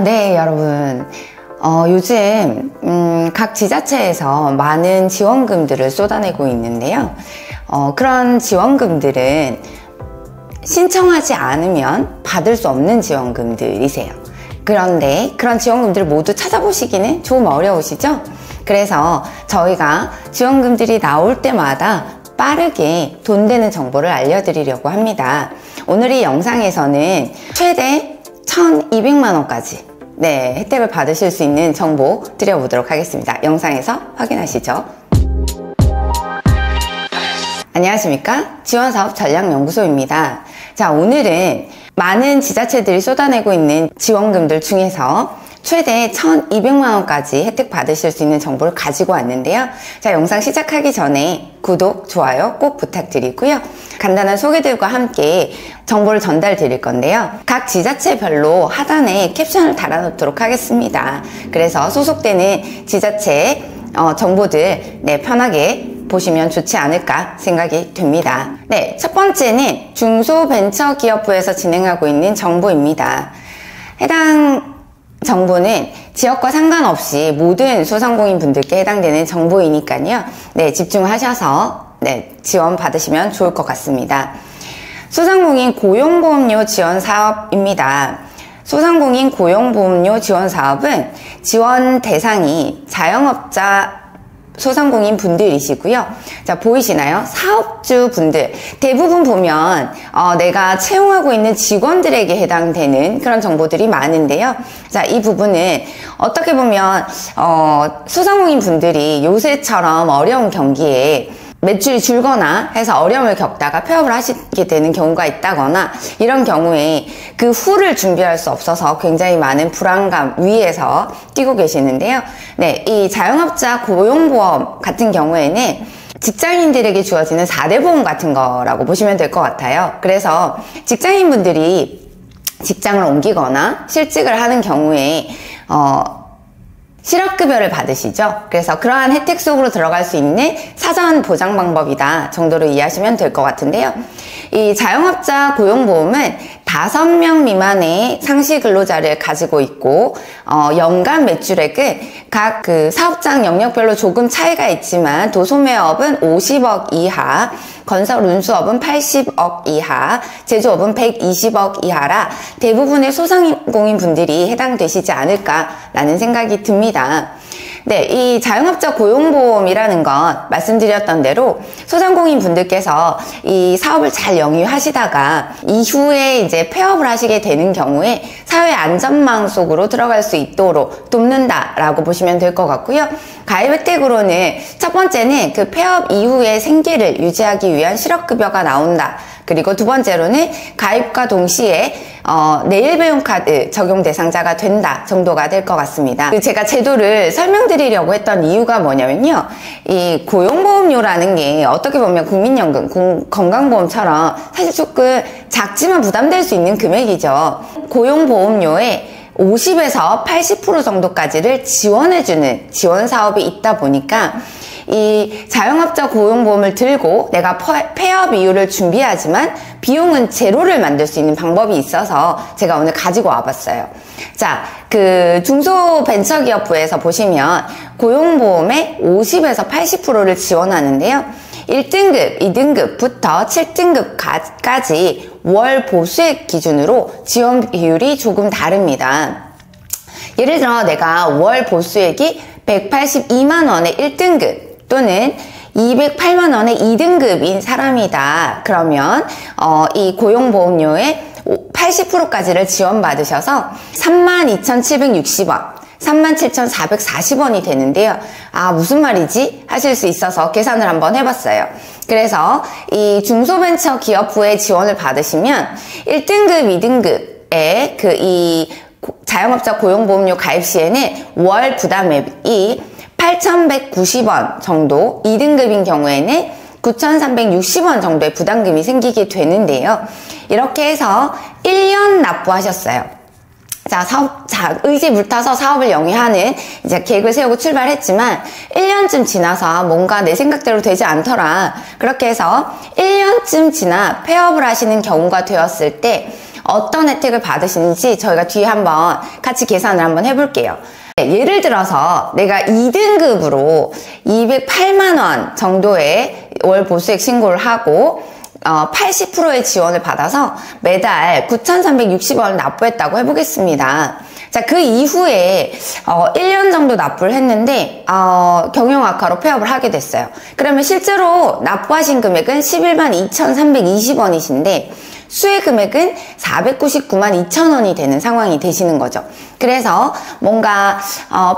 네, 여러분. 요즘 각 지자체에서 많은 지원금들을 쏟아내고 있는데요. 그런 지원금들은 신청하지 않으면 받을 수 없는 지원금들이세요. 그런데 그런 지원금들을 모두 찾아보시기는 조금 어려우시죠? 그래서 저희가 지원금들이 나올 때마다 빠르게 돈 되는 정보를 알려드리려고 합니다. 오늘 이 영상에서는 최대 1,200만 원까지 혜택을 받으실 수 있는 정보 드려보도록 하겠습니다. 영상에서 확인하시죠. 안녕하십니까? 지원사업 전략연구소입니다. 자, 오늘은 많은 지자체들이 쏟아내고 있는 지원금들 중에서 최대 1,200만 원까지 혜택 받으실 수 있는 정보를 가지고 왔는데요. 자, 영상 시작하기 전에 구독, 좋아요 꼭 부탁드리고요. 간단한 소개들과 함께 정보를 전달 드릴 건데요. 각 지자체별로 하단에 캡션을 달아놓도록 하겠습니다. 그래서 소속되는 지자체 정보들 편하게 보시면 좋지 않을까 생각이 됩니다. 첫 번째는 중소벤처기업부에서 진행하고 있는 정보입니다. 해당 정보는 지역과 상관없이 모든 소상공인 분들께 해당되는 정보이니까요. 집중하셔서 지원 받으시면 좋을 것 같습니다. 소상공인 고용보험료 지원 사업입니다. 소상공인 고용보험료 지원 사업은 지원 대상이 자영업자 소상공인 분들이시고요. 자, 보이시나요? 사업주 분들. 대부분 보면 내가 채용하고 있는 직원들에게 해당되는 그런 정보들이 많은데요. 자, 이 부분은 어떻게 보면 소상공인 분들이 요새처럼 어려운 경기에 매출이 줄거나 해서 어려움을 겪다가 폐업을 하시게 되는 경우가 있다거나 이런 경우에 그 후를 준비할 수 없어서 굉장히 많은 불안감 위에서 뛰고 계시는데요. 이 자영업자 고용보험 같은 경우에는 직장인들에게 주어지는 4대 보험 같은 거라고 보시면 될 것 같아요. 그래서 직장인분들이 직장을 옮기거나 실직을 하는 경우에 실업급여를 받으시죠. 그래서 그러한 혜택 속으로 들어갈 수 있는 사전 보장 방법이다 정도로 이해하시면 될 것 같은데요. 이 자영업자 고용보험은 5명 미만의 상시 근로자를 가지고 있고 연간 매출액은 각 그 사업장 영역별로 조금 차이가 있지만 도소매업은 50억 이하, 건설 운수업은 80억 이하, 제조업은 120억 이하라 대부분의 소상공인 분들이 해당되시지 않을까라는 생각이 듭니다. 이 자영업자 고용보험이라는 건 말씀드렸던 대로 소상공인 분들께서 이 사업을 잘 영위하시다가 이후에 이제 폐업을 하시게 되는 경우에 사회 안전망 속으로 들어갈 수 있도록 돕는다라고 보시면 될 것 같고요. 가입 혜택으로는 첫 번째는 그 폐업 이후의 생계를 유지하기 위한 실업급여가 나온다. 그리고 두 번째로는 가입과 동시에 내일배용카드 적용 대상자가 된다 정도가 될 것 같습니다. 제가 제도를 설명드리려고 했던 이유가 뭐냐면요. 이 고용보험료라는 게 어떻게 보면 국민연금, 건강보험처럼 사실 조금 작지만 부담될 수 있는 금액이죠. 고용보험료에 50에서 80% 정도까지를 지원해주는 지원 사업이 있다 보니까 이 자영업자 고용보험을 들고 내가 폐업 이후를 준비하지만 비용은 제로를 만들 수 있는 방법이 있어서 제가 오늘 가지고 와봤어요. 자, 그 중소벤처기업부에서 보시면 고용보험의 50에서 80%를 지원하는데요. 1등급, 2등급부터 7등급까지 월 보수액 기준으로 지원 비율이 조금 다릅니다. 예를 들어 내가 월 보수액이 182만 원의 1등급 또는 208만 원의 2등급인 사람이다. 그러면 이 고용보험료의 80%까지를 지원받으셔서 32,760원, 37,440원이 되는데요. 무슨 말이지? 하실 수 있어서 계산을 한번 해봤어요. 그래서 이 중소벤처기업부의 지원을 받으시면 1등급, 2등급의 이 자영업자 고용보험료 가입 시에는 월 부담액이 8,190원 정도, 2등급인 경우에는 9,360원 정도의 부담금이 생기게 되는데요. 이렇게 해서 1년 납부하셨어요. 자, 의지 불타서 사업을 영위하는 이제 계획을 세우고 출발했지만 1년쯤 지나서 뭔가 내 생각대로 되지 않더라. 그렇게 해서 1년쯤 지나 폐업을 하시는 경우가 되었을 때 어떤 혜택을 받으시는지 저희가 뒤에 한번 같이 계산을 한번 해볼게요. 예를 들어서 내가 2등급으로 208만원 정도의 월 보수액 신고를 하고 80%의 지원을 받아서 매달 9,360원을 납부했다고 해보겠습니다. 자, 그 이후에 1년 정도 납부를 했는데 경영 악화로 폐업을 하게 됐어요. 그러면 실제로 납부하신 금액은 11만 2,320원이신데 수혜 금액은 499만 2천원이 되는 상황이 되시는 거죠. 그래서 뭔가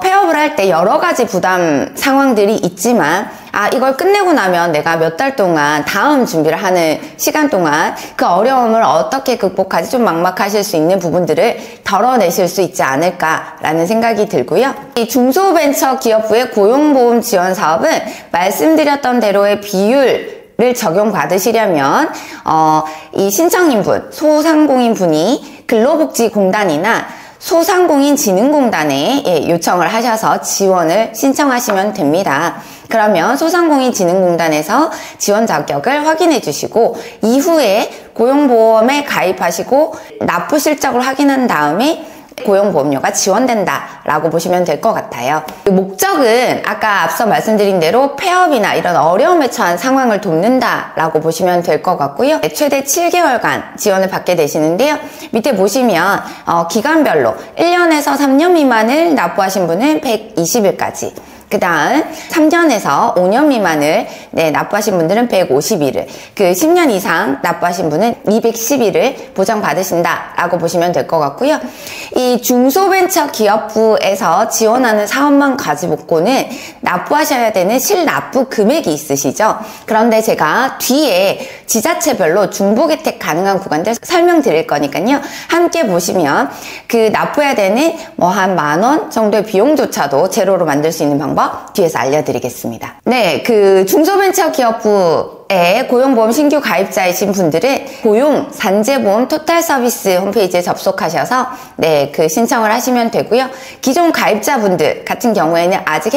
폐업을 할 때 여러 가지 부담 상황들이 있지만 이걸 끝내고 나면 내가 몇 달 동안 다음 준비를 하는 시간 동안 그 어려움을 어떻게 극복하지 좀 막막하실 수 있는 부분들을 덜어내실 수 있지 않을까라는 생각이 들고요. 이 중소벤처기업부의 고용보험 지원 사업은 말씀드렸던 대로의 비율을 적용받으시려면 이 신청인분, 소상공인분이 근로복지공단이나 소상공인진흥공단에 요청을 하셔서 지원을 신청하시면 됩니다. 그러면 소상공인진흥공단에서 지원 자격을 확인해 주시고 이후에 고용보험에 가입하시고 납부 실적을 확인한 다음에 고용보험료가 지원된다라고 보시면 될 것 같아요. 목적은 아까 앞서 말씀드린 대로 폐업이나 이런 어려움에 처한 상황을 돕는다라고 보시면 될 것 같고요. 최대 7개월간 지원을 받게 되시는데요. 밑에 보시면 기간별로 1년에서 3년 미만을 납부하신 분은 120일까지, 그 다음 3년에서 5년 미만을 납부하신 분들은 150일을, 그 10년 이상 납부하신 분은 210일을 보장받으신다라고 보시면 될 것 같고요. 이 중소벤처기업부에서 지원하는 사업만 가지고는 납부하셔야 되는 실납부 금액이 있으시죠. 그런데 제가 뒤에 지자체별로 중복 혜택 가능한 구간들 설명드릴 거니까요. 함께 보시면 그 납부해야 되는 한 10,000원 정도의 비용조차도 제로로 만들 수 있는 방법 뒤에서 알려드리겠습니다. 네, 그 중소벤처기업부에 고용보험 신규 가입자이신 분들은 고용 산재보험 토탈 서비스 홈페이지에 접속하셔서 그 신청을 하시면 되고요. 기존 가입자분들 같은 경우에는 아직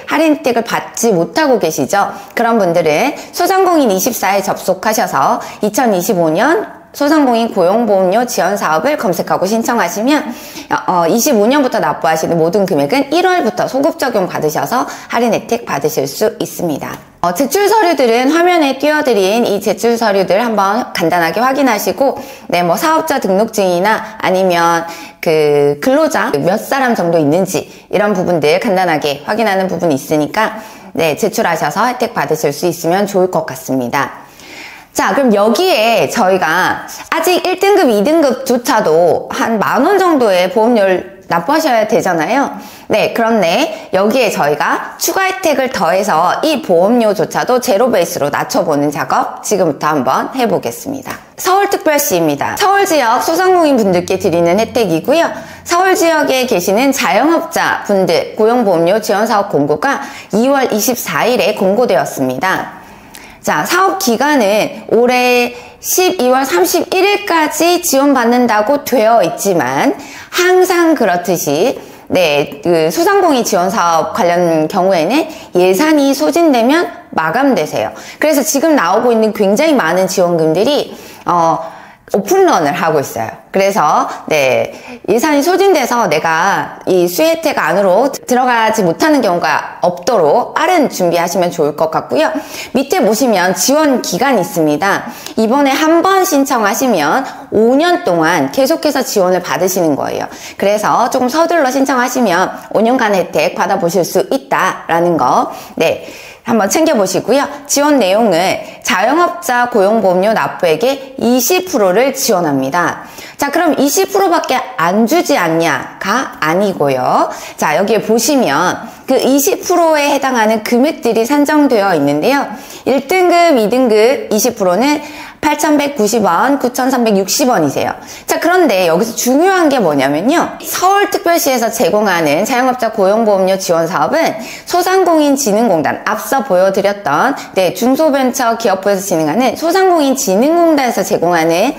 할인 혜택을 받지 못하고 계시죠. 그런 분들은 소상공인 24에 접속하셔서 2025년 소상공인 고용보험료 지원 사업을 검색하고 신청하시면 25년부터 납부하시는 모든 금액은 1월부터 소급 적용 받으셔서 할인 혜택 받으실 수 있습니다. 제출 서류들은 화면에 띄워드린 이 제출 서류들 한번 간단하게 확인하시고 사업자 등록증이나 아니면 그 근로자 몇 사람 정도 있는지 이런 부분들 간단하게 확인하는 부분이 있으니까 제출하셔서 혜택 받으실 수 있으면 좋을 것 같습니다. 자, 그럼 여기에 저희가 아직 1등급, 2등급조차도 한 10,000원 정도의 보험료를 납부하셔야 되잖아요. 그런데 여기에 저희가 추가 혜택을 더해서 이 보험료조차도 제로 베이스로 낮춰보는 작업 지금부터 한번 해보겠습니다. 서울특별시입니다. 서울지역 소상공인 분들께 드리는 혜택이고요. 서울지역에 계시는 자영업자 분들 고용보험료 지원사업 공고가 2월 24일에 공고되었습니다. 자, 사업 기간은 올해 12월 31일까지 지원받는다고 되어 있지만 항상 그렇듯이 그 소상공인 지원사업 관련 경우에는 예산이 소진되면 마감되세요. 그래서 지금 나오고 있는 굉장히 많은 지원금들이 오픈런을 하고 있어요. 그래서 예산이 소진돼서 내가 이 수혜 혜택 안으로 들어가지 못하는 경우가 없도록 빠른 준비하시면 좋을 것 같고요. 밑에 보시면 지원 기간이 있습니다. 이번에 한 번 신청하시면 5년 동안 계속해서 지원을 받으시는 거예요. 그래서 조금 서둘러 신청하시면 5년간 혜택 받아보실 수 있다라는 거 한번 챙겨보시고요. 지원 내용은 자영업자 고용보험료 납부액의 20%를 지원합니다. 자, 그럼 20%밖에 안 주지 않냐가 아니고요. 자, 여기에 보시면 그 20%에 해당하는 금액들이 산정되어 있는데요. 1등급, 2등급 20%는 8,190원, 9,360원이세요. 자, 그런데 여기서 중요한 게 뭐냐면요. 서울특별시에서 제공하는 자영업자 고용보험료 지원 사업은 소상공인진흥공단, 앞서 보여드렸던 중소벤처기업부에서 진행하는 소상공인진흥공단에서 제공하는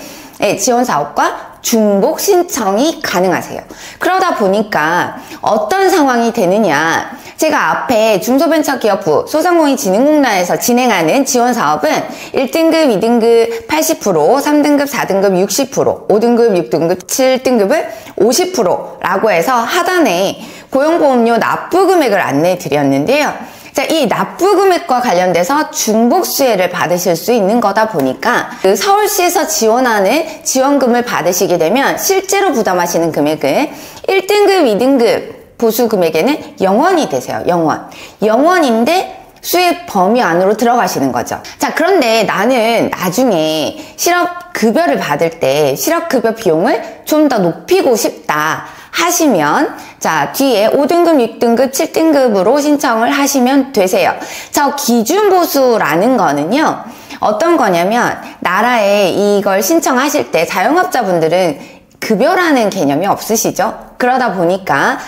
지원 사업과 중복 신청이 가능하세요. 그러다 보니까 어떤 상황이 되느냐. 제가 앞에 중소벤처기업부 소상공인진흥공단에서 진행하는 지원 사업은 1등급, 2등급 80%, 3등급, 4등급 60%, 5등급, 6등급, 7등급을 50%라고 해서 하단에 고용보험료 납부 금액을 안내해 드렸는데요. 자, 이 납부 금액과 관련돼서 중복 수혜를 받으실 수 있는 거다 보니까 그 서울시에서 지원하는 지원금을 받으시게 되면 실제로 부담하시는 금액은 1등급, 2등급 보수 금액에는 0원이 되세요. 0원. 0원인데 수혜 범위 안으로 들어가시는 거죠. 자, 그런데 나는 나중에 실업급여를 받을 때 실업급여 비용을 좀 더 높이고 싶다 하시면 자, 뒤에 5등급, 6등급, 7등급으로 신청을 하시면 되세요. 자, 기준보수라는 거는요. 어떤 거냐면 나라에 이걸 신청하실 때 자영업자분들은 급여라는 개념이 없으시죠? 그러다 보니까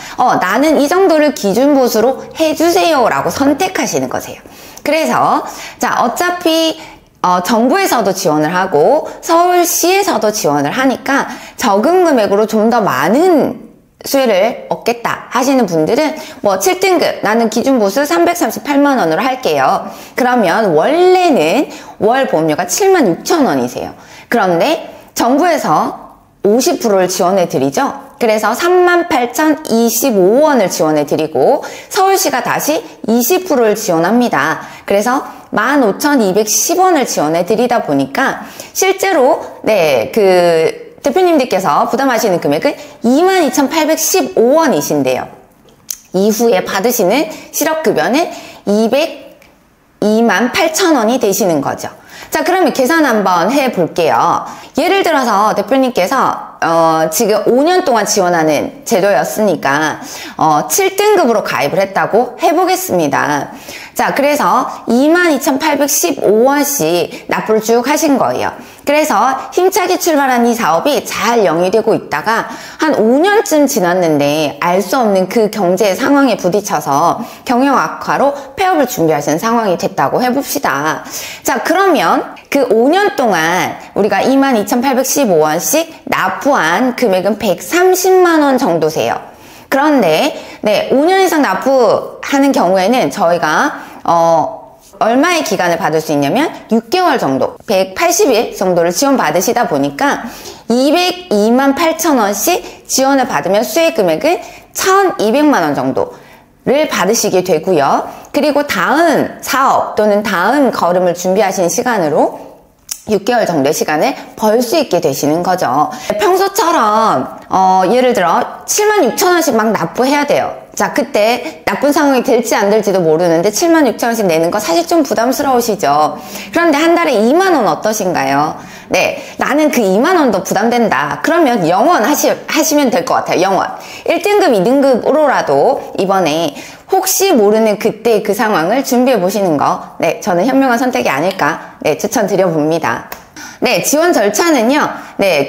나는 이 정도를 기준보수로 해주세요 라고 선택하시는 거세요. 그래서 자, 어차피 정부에서도 지원을 하고 서울시에서도 지원을 하니까 적은 금액으로 좀 더 많은 수혜를 얻겠다 하시는 분들은 뭐 7등급 나는 기준보수 338만 원으로 할게요. 그러면 원래는 월 보험료가 76,000원이세요. 그런데 정부에서 50%를 지원해 드리죠. 그래서 38,025원을 지원해 드리고 서울시가 다시 20%를 지원합니다. 그래서 15,210원을 지원해 드리다 보니까 실제로 대표님들께서 부담하시는 금액은 22,815원이신데요. 이후에 받으시는 실업급여는 228,000원이 되시는 거죠. 자, 그러면 계산 한번 해볼게요. 예를 들어서 대표님께서 지금 5년 동안 지원하는 제도였으니까 7등급으로 가입을 했다고 해보겠습니다. 자, 그래서 22,815원씩 납부를 쭉 하신 거예요. 그래서 힘차게 출발한 이 사업이 잘 영위되고 있다가 한 5년쯤 지났는데 알 수 없는 그 경제 상황에 부딪혀서 경영 악화로 폐업을 준비하시는 상황이 됐다고 해봅시다. 자, 그러면 그 5년 동안 우리가 22,815원씩 납부한 금액은 130만 원 정도세요. 그런데 5년 이상 납부하는 경우에는 저희가 얼마의 기간을 받을 수 있냐면 6개월 정도, 180일 정도를 지원받으시다 보니까 202만 8천원씩 지원을 받으면 수혜 금액은 1,200만 원 정도를 받으시게 되고요. 그리고 다음 사업 또는 다음 걸음을 준비하시는 시간으로 6개월 정도의 시간을 벌 수 있게 되시는 거죠. 평소처럼 예를 들어 76,000원씩 막 납부해야 돼요. 자, 그때 나쁜 상황이 될지 안 될지도 모르는데 76,000원씩 내는 거 사실 좀 부담스러우시죠. 그런데 한 달에 2만 원 어떠신가요? 네, 나는 그 2만 원도 부담된다. 그러면 0원 하시면 될 것 같아요. 0원. 1등급, 2등급으로라도 이번에 혹시 모르는 그때 그 상황을 준비해 보시는 거, 저는 현명한 선택이 아닐까, 추천드려 봅니다. 지원 절차는요,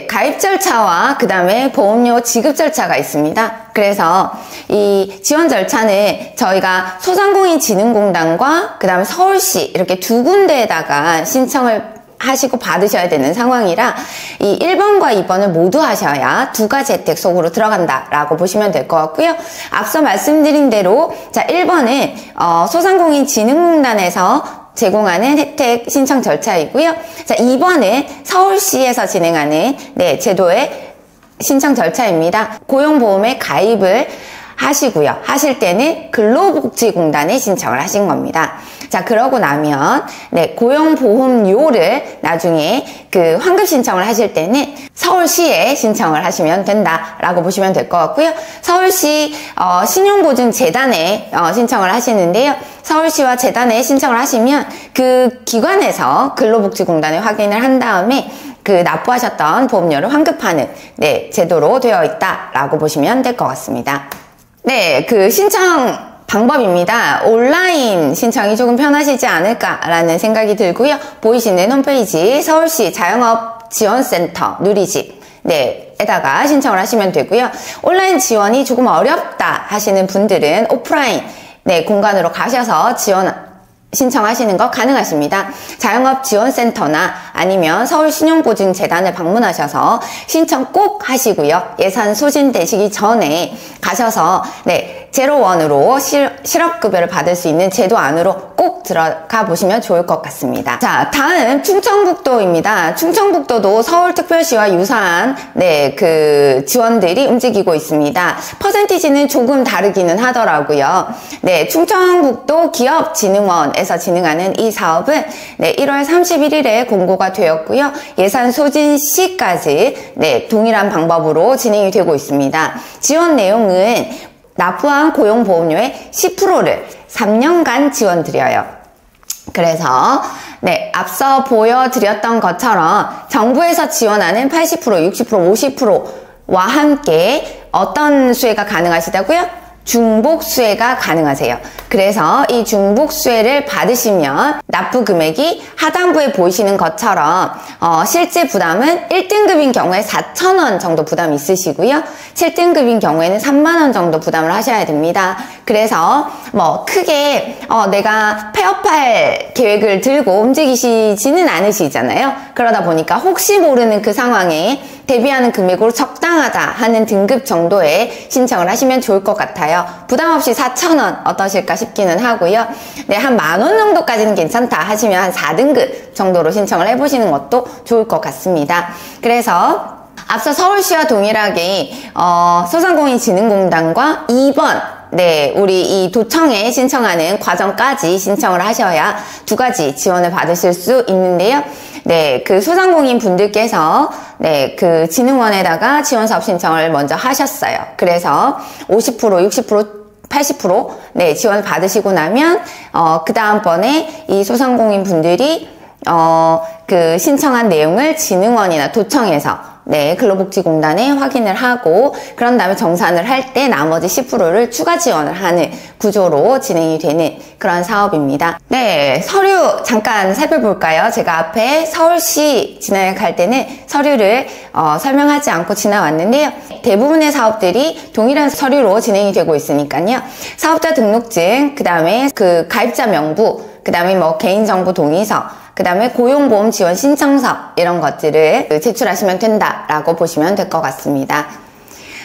가입 절차와 그 다음에 보험료 지급 절차가 있습니다. 그래서 이 지원 절차는 저희가 소상공인진흥공단과 그 다음에 서울시 이렇게 두 군데에다가 신청을 하시고 받으셔야 되는 상황이라 이 1번과 2번을 모두 하셔야 두 가지 혜택 속으로 들어간다라고 보시면 될 것 같고요. 앞서 말씀드린 대로 자, 1번은 소상공인진흥공단에서 제공하는 혜택 신청 절차이고요. 자, 2번은 서울시에서 진행하는 제도의 신청 절차입니다. 고용보험에 가입을 하시고요. 하실 때는 근로복지공단에 신청을 하신 겁니다. 자, 그러고 나면 고용보험료를 나중에 그 환급 신청을 하실 때는 서울시에 신청을 하시면 된다라고 보시면 될 것 같고요. 서울시 신용보증재단에 신청을 하시는데요. 서울시와 재단에 신청을 하시면 그 기관에서 근로복지공단에 확인을 한 다음에 그 납부하셨던 보험료를 환급하는 제도로 되어 있다라고 보시면 될 것 같습니다. 그 신청 방법입니다. 온라인 신청이 조금 편하시지 않을까라는 생각이 들고요. 보이시는 홈페이지 서울시 자영업지원센터 누리집 에다가 신청을 하시면 되고요. 온라인 지원이 조금 어렵다 하시는 분들은 오프라인 공간으로 가셔서 신청하시는 거 가능하십니다. 자영업지원센터나 아니면 서울신용보증재단을 방문하셔서 신청 꼭 하시고요. 예산 소진되시기 전에 가셔서 제로원으로 실업급여를 받을 수 있는 제도 안으로 꼭 들어가 보시면 좋을 것 같습니다. 자, 다음 충청북도입니다. 충청북도도 서울특별시와 유사한 그 지원들이 움직이고 있습니다. 퍼센티지는 조금 다르기는 하더라고요. 충청북도 기업진흥원에서 진행하는 이 사업은 1월 31일에 공고가 되었고요. 예산 소진 시까지 동일한 방법으로 진행이 되고 있습니다. 지원 내용은 납부한 고용보험료의 10%를 3년간 지원드려요. 그래서 앞서 보여드렸던 것처럼 정부에서 지원하는 80%, 60%, 50%와 함께 어떤 수혜가 가능하시다고요? 중복 수혜가 가능하세요. 그래서 이 중복 수혜를 받으시면 납부 금액이 하단부에 보이시는 것처럼 실제 부담은 1등급인 경우에 4,000원 정도 부담이 있으시고요. 7등급인 경우에는 3만원 정도 부담을 하셔야 됩니다. 그래서 크게 내가 폐업할 계획을 들고 움직이시지는 않으시잖아요. 그러다 보니까 혹시 모르는 그 상황에 대비하는 금액으로 적당하다 하는 등급 정도에 신청을 하시면 좋을 것 같아요. 부담 없이 4,000원 어떠실까 싶기는 하고요. 한 10,000원 정도까지는 괜찮다 하시면 한 4등급 정도로 신청을 해보시는 것도 좋을 것 같습니다. 그래서 앞서 서울시와 동일하게 소상공인진흥공단과 2번 우리 이 도청에 신청하는 과정까지 신청을 하셔야 두 가지 지원을 받으실 수 있는데요. 그 소상공인 분들께서 그 진흥원에다가 지원사업 신청을 먼저 하셨어요. 그래서 50%, 60%, 80% 지원을 받으시고 나면 그 다음번에 이 소상공인 분들이 그 신청한 내용을 진흥원이나 도청에서 근로복지공단에 확인을 하고 그런 다음에 정산을 할 때 나머지 10%를 추가 지원을 하는 구조로 진행이 되는 그런 사업입니다. 서류 잠깐 살펴볼까요? 제가 앞에 서울시 진행할 때는 서류를 설명하지 않고 지나왔는데요. 대부분의 사업들이 동일한 서류로 진행이 되고 있으니까요. 사업자 등록증, 그 다음에 그 가입자 명부, 그 다음에 개인정보 동의서, 그 다음에 고용보험 지원 신청서 이런 것들을 제출하시면 된다라고 보시면 될 것 같습니다.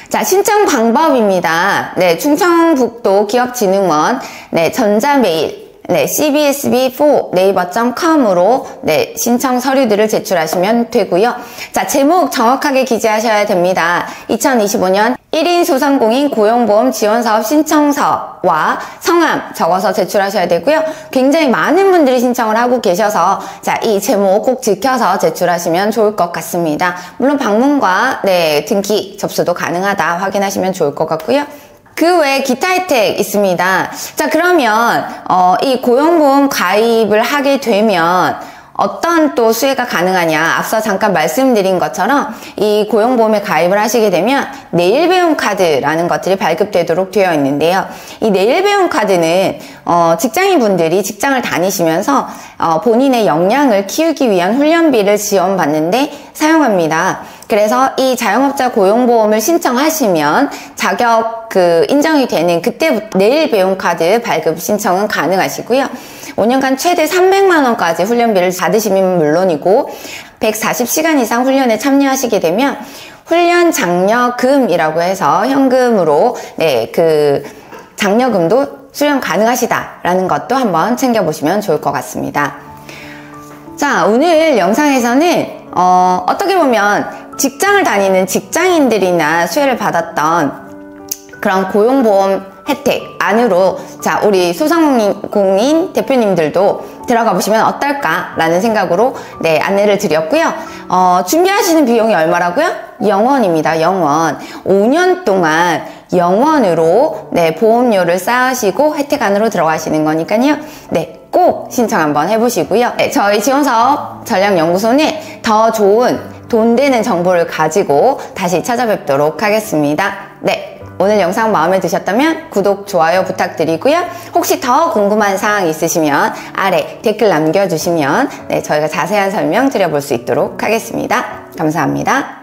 자, 신청 방법입니다. 충청북도 기업진흥원 전자메일 cbsb4 naver.com으로 신청 서류들을 제출하시면 되고요. 자, 제목 정확하게 기재하셔야 됩니다. 2025년 1인 소상공인 고용보험 지원사업 신청서와 성함 적어서 제출하셔야 되고요. 굉장히 많은 분들이 신청을 하고 계셔서 이 제목 꼭 지켜서 제출하시면 좋을 것 같습니다. 물론 방문과 등기 접수도 가능하다 확인하시면 좋을 것 같고요. 그 외에 기타 혜택 있습니다. 자, 그러면 이 고용보험 가입을 하게 되면 어떤 또 수혜가 가능하냐. 앞서 잠깐 말씀드린 것처럼 이 고용보험에 가입을 하시게 되면 내일배움카드라는 것들이 발급되도록 되어 있는데요. 이 내일배움카드는 직장인분들이 직장을 다니시면서 본인의 역량을 키우기 위한 훈련비를 지원받는데 사용합니다. 그래서 이 자영업자 고용보험을 신청하시면 자격 인정이 되는 그때부터 내일배움카드 발급 신청은 가능하시고요. 5년간 최대 300만원까지 훈련비를 받으시면 물론이고 140시간 이상 훈련에 참여하시게 되면 훈련 장려금이라고 해서 현금으로 그 장려금도 수령 가능하시다라는 것도 한번 챙겨보시면 좋을 것 같습니다. 자, 오늘 영상에서는 어떻게 보면 직장을 다니는 직장인들이나 수혜를 받았던 그런 고용보험 혜택 안으로 우리 소상공인 대표님들도 들어가 보시면 어떨까라는 생각으로 안내를 드렸고요. 준비하시는 비용이 얼마라고요? 0원입니다. 0원. 5년 동안 0원으로 보험료를 쌓으시고 혜택 안으로 들어가시는 거니까요. 꼭 신청 한번 해보시고요. 저희 지원사업 전략연구소는 더 좋은 돈 되는 정보를 가지고 다시 찾아뵙도록 하겠습니다. 오늘 영상 마음에 드셨다면 구독, 좋아요 부탁드리고요. 혹시 더 궁금한 사항 있으시면 아래 댓글 남겨주시면 저희가 자세한 설명 드려볼 수 있도록 하겠습니다. 감사합니다.